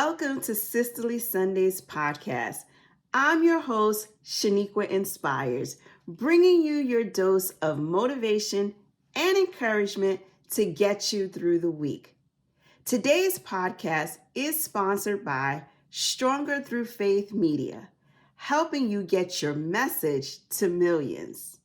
Welcome to Sisterly Sundays podcast. I'm your host, Sheniqua Inspires, bringing you your dose of motivation and encouragement to get you through the week. Today's podcast is sponsored by Stronger Through Faith Media, helping you get your message to millions.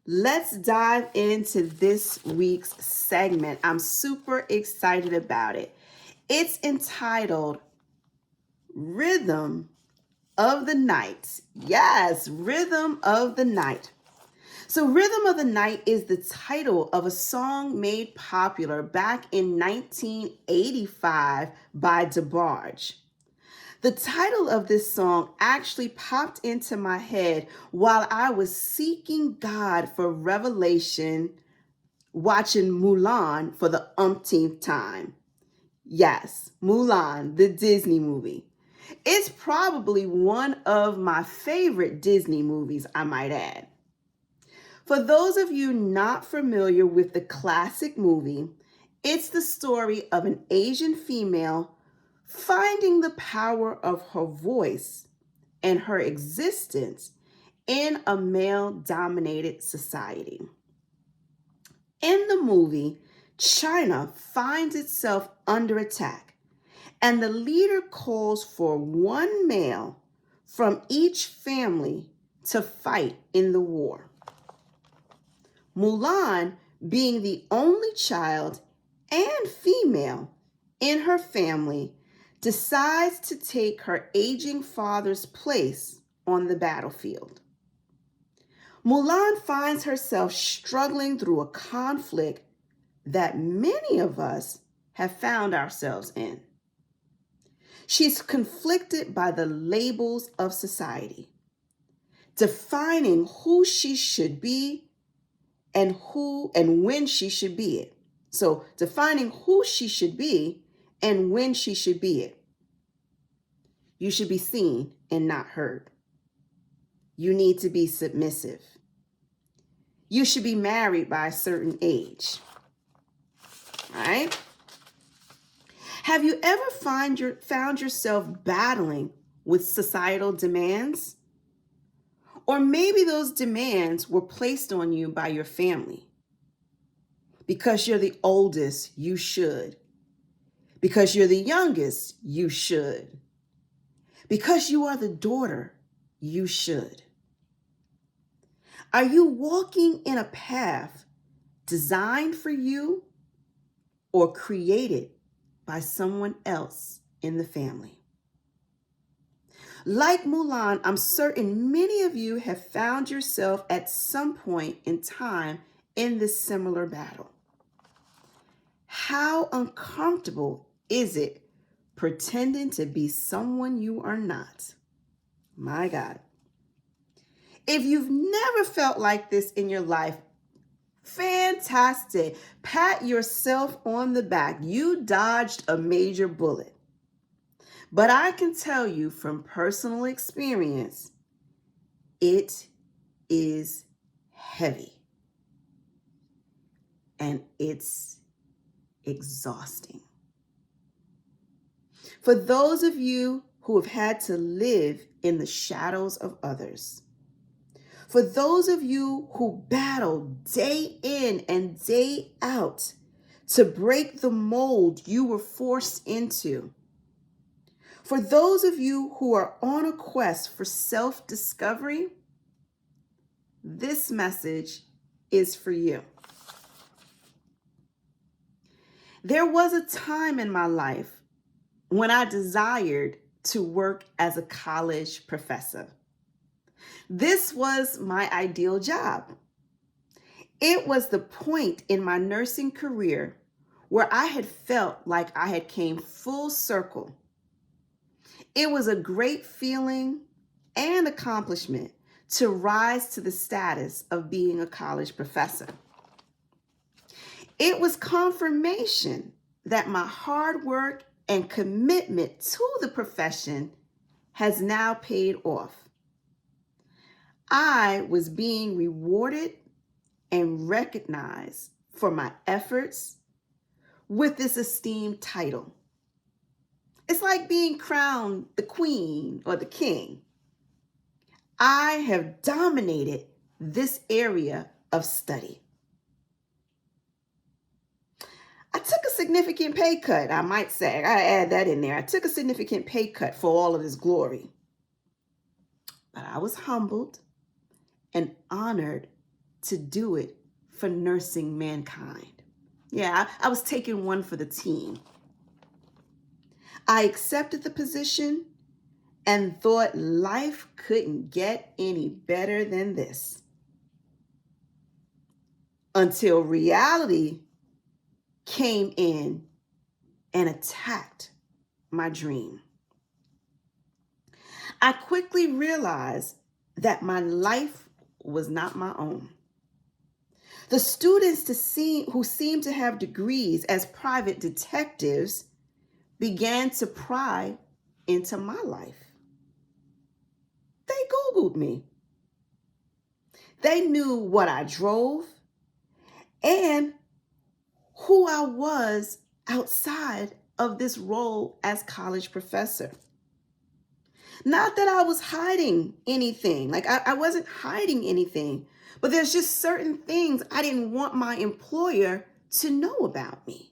Let's dive into this week's segment. I'm super excited about it. It's entitled Rhythm of the Night. Yes, Rhythm of the Night. So Rhythm of the Night is the title of a song made popular back in 1985 by DeBarge. The title of this song actually popped into my head while I was seeking God for revelation, watching Mulan for the umpteenth time. Yes, Mulan, the Disney movie. It's probably one of my favorite Disney movies, I might add. For those of you not familiar with the classic movie, it's the story of an Asian female finding the power of her voice and her existence in a male-dominated society. In the movie, China finds itself under attack, and the leader calls for one male from each family to fight in the war. Mulan, being the only child and female in her family, decides to take her aging father's place on the battlefield. Mulan finds herself struggling through a conflict that many of us have found ourselves in. She's conflicted by the labels of society, defining who she should be and who and when she should be it. So defining who she should be and when she should be it. You should be seen and not heard. You need to be submissive. You should be married by a certain age. All right? Have you ever found yourself battling with societal demands? Or maybe those demands were placed on you by your family. Because you're the oldest, you should. Because you're the youngest, you should. Because you are the daughter, you should. Are you walking in a path designed for you or created by someone else in the family? Like Mulan, I'm certain many of you have found yourself at some point in time in this similar battle. How uncomfortable is it pretending to be someone you are not? My God. If you've never felt like this in your life, fantastic. Pat yourself on the back. You dodged a major bullet. But I can tell you from personal experience, it is heavy. And it's exhausting. For those of you who have had to live in the shadows of others, for those of you who battle day in and day out to break the mold you were forced into, for those of you who are on a quest for self-discovery, this message is for you. There was a time in my life when I desired to work as a college professor. This was my ideal job. It was the point in my nursing career where I had felt like I had came full circle. It was a great feeling and accomplishment to rise to the status of being a college professor. It was confirmation that my hard work and commitment to the profession has now paid off. I was being rewarded and recognized for my efforts with this esteemed title. It's like being crowned the queen or the king. I have dominated this area of study. I took a significant pay cut, I might say. I gotta add that in there. I took a significant pay cut for all of this glory. But I was humbled and honored to do it for nursing mankind. Yeah, I was taking one for the team. I accepted the position and thought life couldn't get any better than this. Until reality came in and attacked my dream. I quickly realized that my life was not my own. The students who seemed to have degrees as private detectives began to pry into my life. They Googled me. They knew what I drove and who I was outside of this role as college professor. Not that I was hiding anything, like I wasn't hiding anything, but there's just certain things I didn't want my employer to know about me.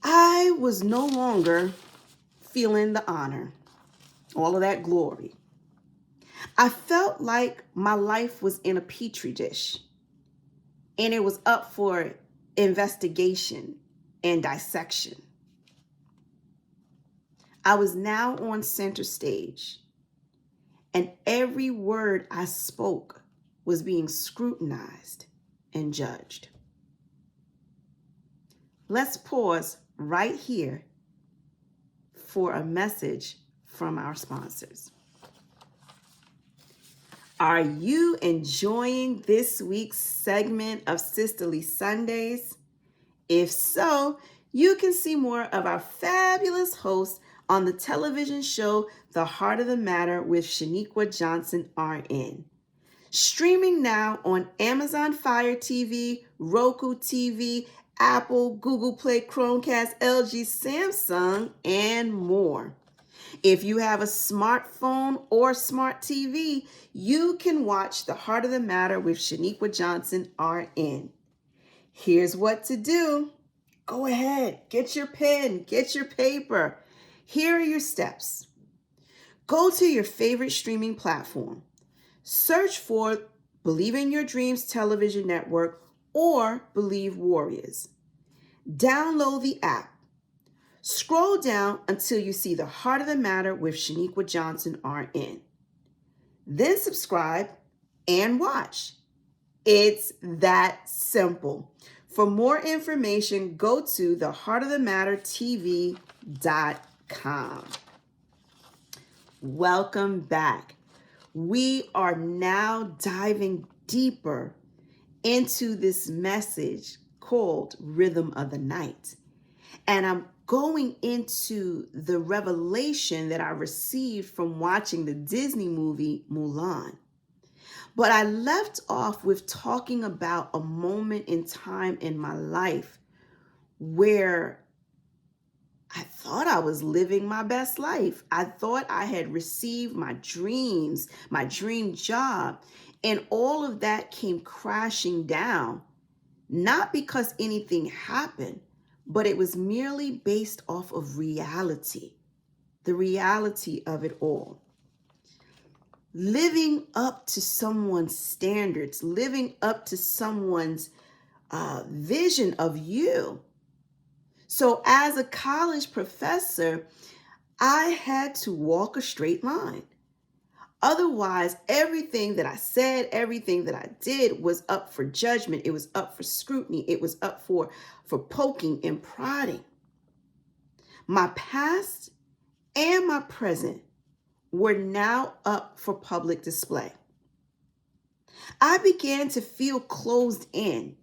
I was no longer feeling the honor, all of that glory. I felt like my life was in a petri dish and it was up for investigation and dissection. I was now on center stage, and every word I spoke was being scrutinized and judged. Let's pause right here for a message from our sponsors. Are you enjoying this week's segment of Sisterly Sundays? If so, you can see more of our fabulous hosts on the television show The Heart of the Matter with Sheniqua Johnson RN. Streaming now on Amazon Fire TV, Roku TV, Apple, Google Play, Chromecast, LG, Samsung, and more. If you have a smartphone or smart TV, you can watch The Heart of the Matter with Sheniqua Johnson RN. Here's what to do. Go ahead, get your pen, get your paper. Here are your steps. Go to your favorite streaming platform. Search for Believe in Your Dreams Television Network or Believe Warriors. Download the app. Scroll down until you see The Heart of the Matter with Sheniqua Johnson RN. Then subscribe and watch. It's that simple. For more information, go to theheartofthemattertv.com. Welcome back. We are now diving deeper into this message called Rhythm of the Night. And I'm going into the revelation that I received from watching the Disney movie Mulan. But I left off with talking about a moment in time in my life where I thought I was living my best life. I thought I had received my dreams, my dream job, and all of that came crashing down, not because anything happened, but it was merely based off of reality, the reality of it all. Living up to someone's standards, living up to someone's vision of you. So as a college professor, I had to walk a straight line. Otherwise, everything that I said, everything that I did was up for judgment. It was up for scrutiny. It was up for poking and prodding. My past and my present were now up for public display. I began to feel closed in,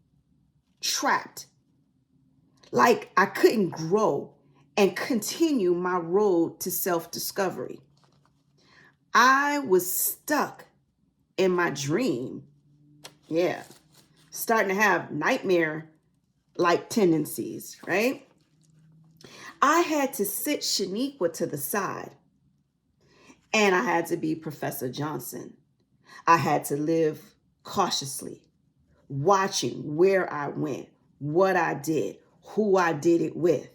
trapped, like I couldn't grow and continue my road to self-discovery. I was stuck in my dream. Yeah, starting to have nightmare-like tendencies, right? I had to sit Sheniqua to the side, and I had to be Professor Johnson. I had to live cautiously, watching where I went, what I did, who I did it with.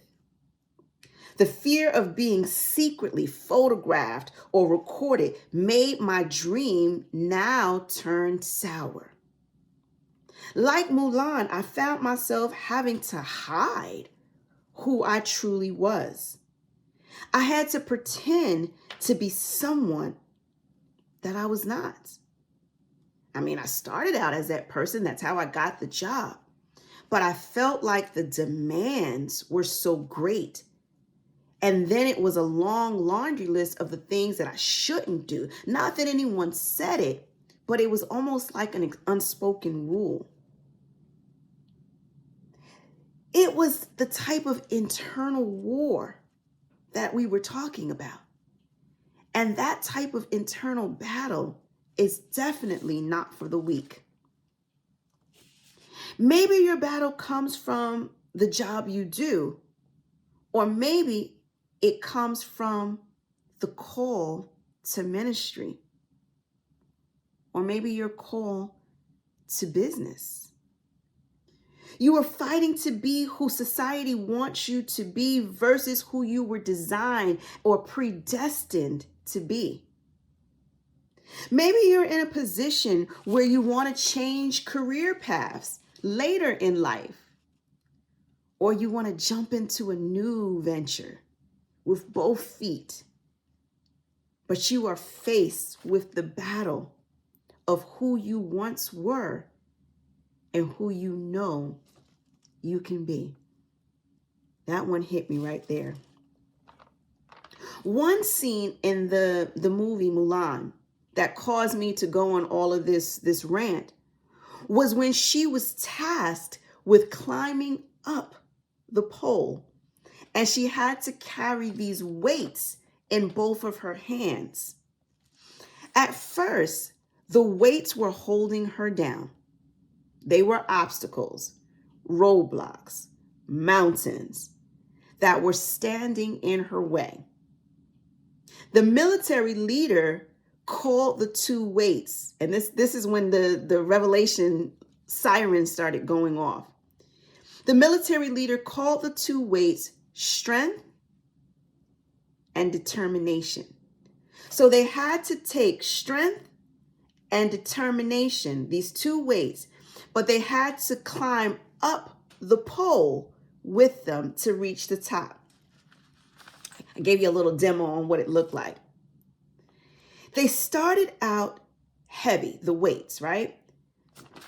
The fear of being secretly photographed or recorded made my dream now turn sour. Like Mulan, I found myself having to hide who I truly was. I had to pretend to be someone that I was not. I mean, I started out as that person. That's how I got the job. But I felt like the demands were so great. And then it was a long laundry list of the things that I shouldn't do. Not that anyone said it, but it was almost like an unspoken rule. It was the type of internal war that we were talking about. And that type of internal battle is definitely not for the weak. Maybe your battle comes from the job you do, or maybe it comes from the call to ministry, or maybe your call to business. You are fighting to be who society wants you to be versus who you were designed or predestined to be. Maybe you're in a position where you want to change career paths later in life, or you want to jump into a new venture with both feet. But you are faced with the battle of who you once were and who you know you can be. That one hit me right there. One scene in the movie Mulan that caused me to go on all of this rant was when she was tasked with climbing up the pole, and she had to carry these weights in both of her hands. At first, the weights were holding her down. They were obstacles, roadblocks, mountains that were standing in her way. The military leader called the two weights, and this is when the revelation siren started going off. The military leader called the two weights strength and determination. So they had to take strength and determination, these two weights, but they had to climb up the pole with them to reach the top. I gave you a little demo on what it looked like. They started out heavy, the weights, right?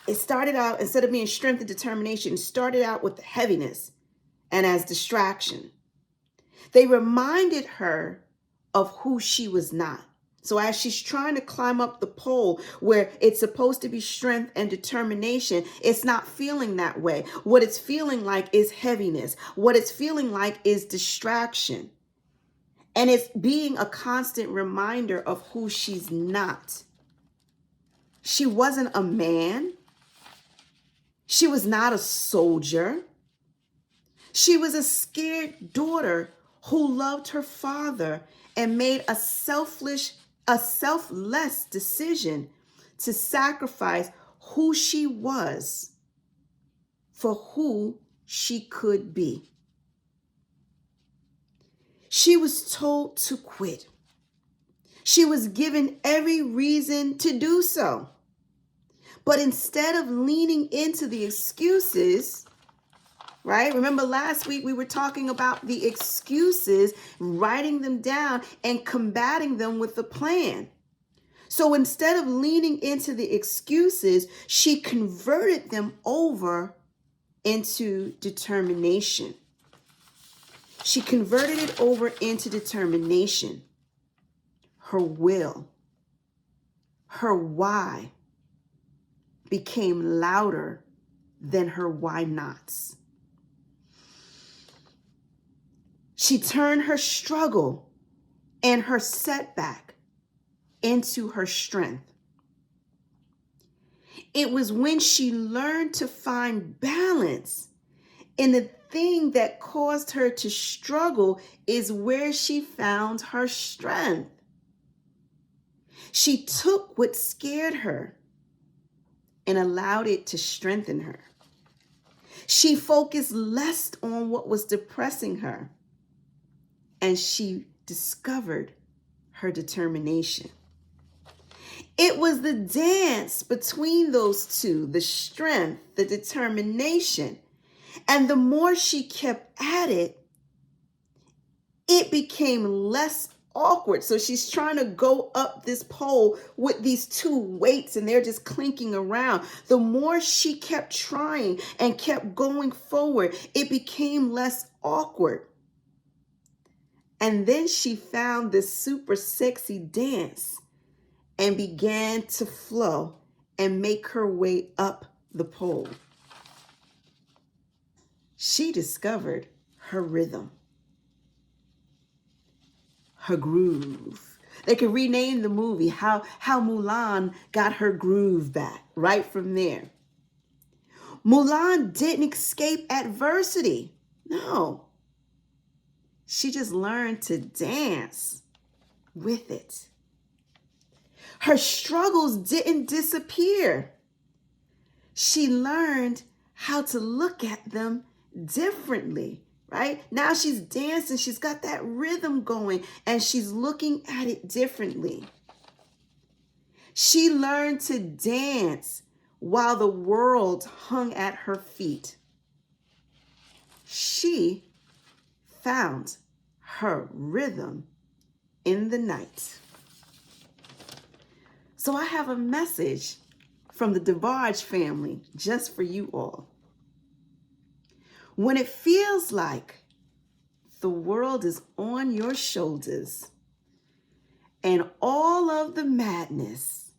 It started out, instead of being strength and determination, it started out with the heaviness and as distraction. They reminded her of who she was not. So as she's trying to climb up the pole where it's supposed to be strength and determination, it's not feeling that way. What it's feeling like is heaviness. What it's feeling like is distraction. And it's being a constant reminder of who she's not. She wasn't a man. She was not a soldier. She was a scared daughter who loved her father and made a selfless decision to sacrifice who she was for who she could be. She was told to quit. She was given every reason to do so. But instead of leaning into the excuses, right? Remember last week we were talking about the excuses, writing them down and combating them with a plan. So instead of leaning into the excuses, she converted them over into determination. She converted it over into determination. Her will, her why became louder than her why nots. She turned her struggle and her setback into her strength. It was when she learned to find balance in the thing that caused her to struggle is where she found her strength. She took what scared her and allowed it to strengthen her. She focused less on what was depressing her, and she discovered her determination. It was the dance between those two, the strength, the determination. And the more she kept at it, it became less awkward. So she's trying to go up this pole with these two weights and they're just clinking around. The more she kept trying and kept going forward, it became less awkward. And then she found this super sexy dance and began to flow and make her way up the pole. She discovered her rhythm, her groove. They could rename the movie how Mulan got her groove back right from there. Mulan didn't escape adversity. No. She just learned to dance with it. Her struggles didn't disappear. She learned how to look at them differently, right? Now she's dancing, she's got that rhythm going, and she's looking at it differently. She learned to dance while the world hung at her feet. She found her rhythm in the night. So I have a message from the DeBarge family just for you all. When it feels like the world is on your shoulders and all of the madness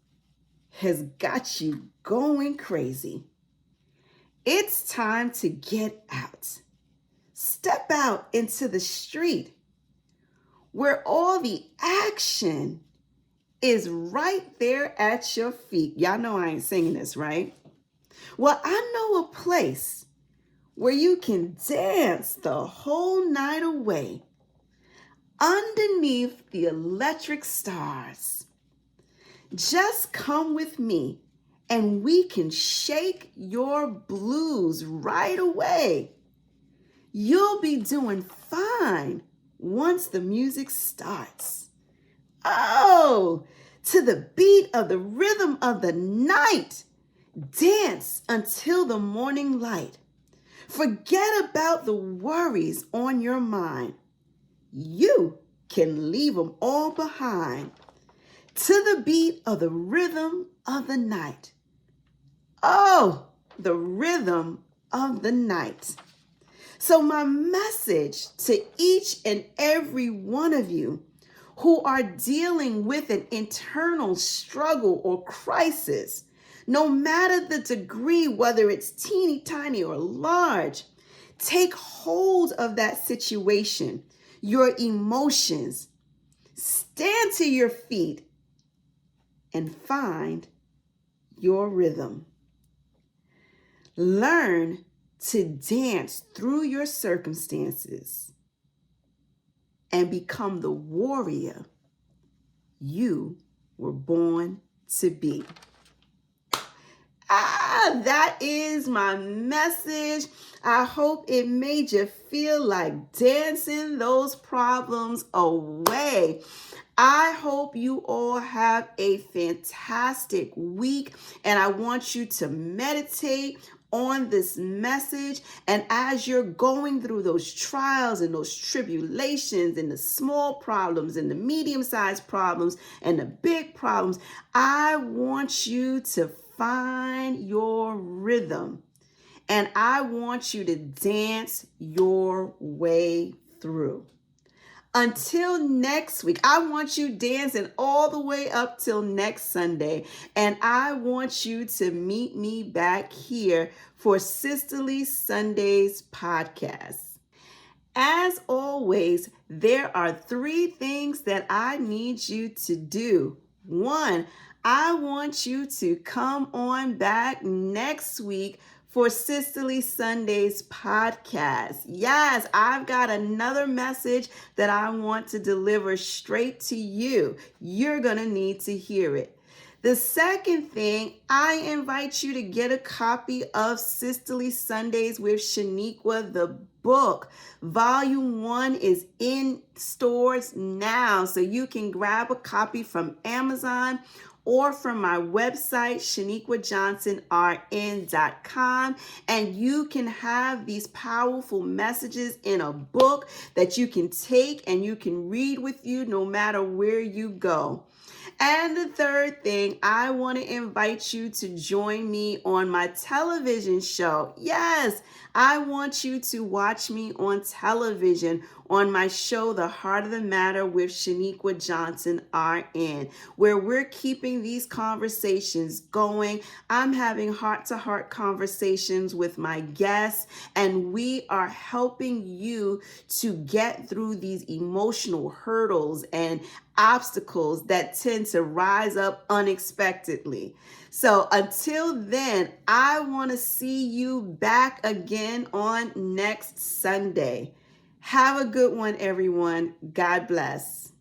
has got you going crazy, it's time to get out. Step out into the street where all the action is right there at your feet. Y'all know I ain't singing this, right? Well, I know a place where you can dance the whole night away underneath the electric stars. Just come with me and we can shake your blues right away. You'll be doing fine once the music starts. Oh, to the beat of the rhythm of the night, dance until the morning light. Forget about the worries on your mind. You can leave them all behind. To the beat of the rhythm of the night. Oh, the rhythm of the night. So my message to each and every one of you who are dealing with an internal struggle or crisis, no matter the degree, whether it's teeny tiny or large, take hold of that situation, your emotions, stand to your feet and find your rhythm. Learn to dance through your circumstances and become the warrior you were born to be. That is my message. I hope it made you feel like dancing those problems away. I hope you all have a fantastic week, and I want you to meditate on this message. And as you're going through those trials and those tribulations and the small problems and the medium-sized problems and the big problems, I want you to find your rhythm. And I want you to dance your way through. Until next week, I want you dancing all the way up till next Sunday. And I want you to meet me back here for Sisterly Sundays podcast. As always, there are 3 things that I need you to do. 1, I want you to come on back next week for Sisterly Sundays podcast. Yes, I've got another message that I want to deliver straight to you. You're going to need to hear it. The second thing, I invite you to get a copy of Sisterly Sundays with Sheniqua, the book. Volume 1 is in stores now, so you can grab a copy from Amazon or from my website, sheniquajohnsonrn.com, and you can have these powerful messages in a book that you can take and you can read with you no matter where you go. And the third thing, I want to invite you to join me on my television show. Yes, I want you to watch me on television on my show, The Heart of the Matter with Sheniqua Johnson RN, where we're keeping these conversations going. I'm having heart-to-heart conversations with my guests, and we are helping you to get through these emotional hurdles and obstacles that tend to rise up unexpectedly. So until then, I want to see you back again on next Sunday. Have a good one, everyone. God bless.